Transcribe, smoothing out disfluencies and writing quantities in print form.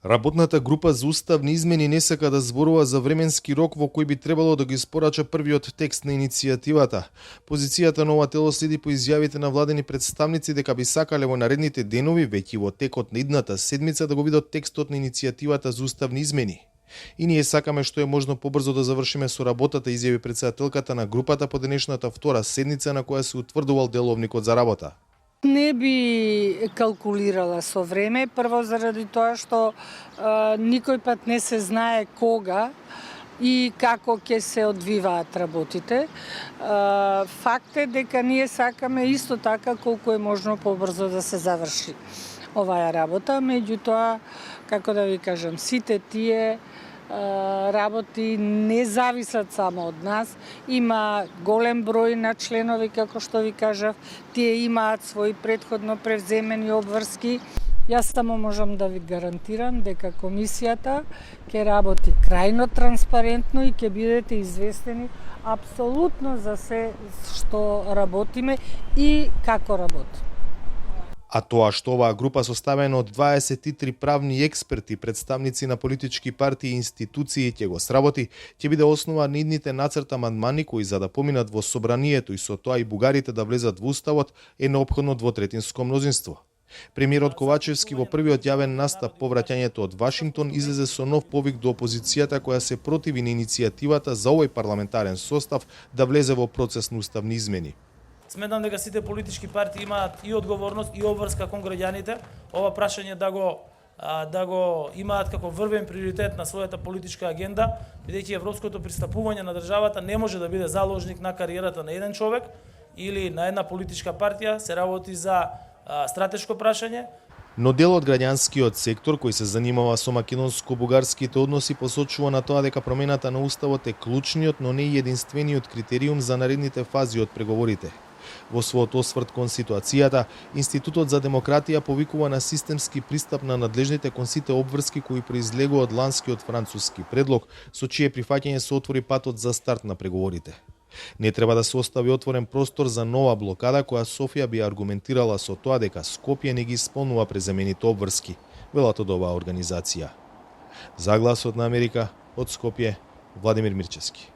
Работната група за уставни измени не сака да зборува за временски рок во кој би требало да ги испорача првиот текст на иницијативата. Позицијата на ова тело следи по изјавите на владени представници дека би сакале во наредните денови, веќе во текот на идната седмица, да го видат текстот на иницијативата за уставни измени. И ние сакаме што е можно побрзо да завршиме со работата, изјави претседателката на групата по денешната втора седница на која се утврдувал деловникот за работа. Не би калкулирала со време, прво заради тоа што никој пат не се знае кога и како ќе се одвиваат работите. Факт е дека ние сакаме исто така колку е можно побрзо да се заврши оваа работа, меѓутоа, како да ви кажам, сите тие работи не зависат само од нас. Има голем број на членови, како што ви кажав, тие имаат своји предходно превземени обврски. Јас само можам да ви гарантирам дека комисијата ќе работи крајно транспарентно и ќе бидете известени апсолутно за се што работиме и како работиме. А тоа што оваа група составена од 23 правни експерти, представници на политички партии и институции ќе го сработи, ќе биде основа на идните нацрт амандмани кои за да поминат во собранието и со тоа и бугарите да влезат во уставот е неопходно двотретинско мнозинство. Премиерот Ковачевски во првиот јавен настап по враќањето од Вашингтон излезе со нов повик до опозицијата која се противи на иницијативата за овој парламентарен состав да влезе во процес на уставни измени. Сметам дека сите политички партии имаат и одговорност и обврска кон граѓаните ова прашање да го имаат како врвен приоритет на својата политичка агенда, бидејќи европското пристапување на државата не може да биде заложник на кариерата на еден човек или на една политичка партија, се работи за стратешко прашање. Но дел од граѓанскиот сектор кој се занимава со македонско-бугарските односи посочува на тоа дека промената на уставот е клучниот, но не и единствениот критериум за наредните фази од преговорите. Во својот осврт кон ситуацијата, Институтот за демократија повикува на системски пристап на надлежните кон сите обврски кои произлегува од ланскиот француски предлог, со чие прифаќање се отвори патот за старт на преговорите. Не треба да се остави отворен простор за нова блокада која Софија би аргументирала со тоа дека Скопје не ги исполнува преземените обврски, велат од оваа организација. За Гласот на Америка, од Скопје, Владимир Мирчевски.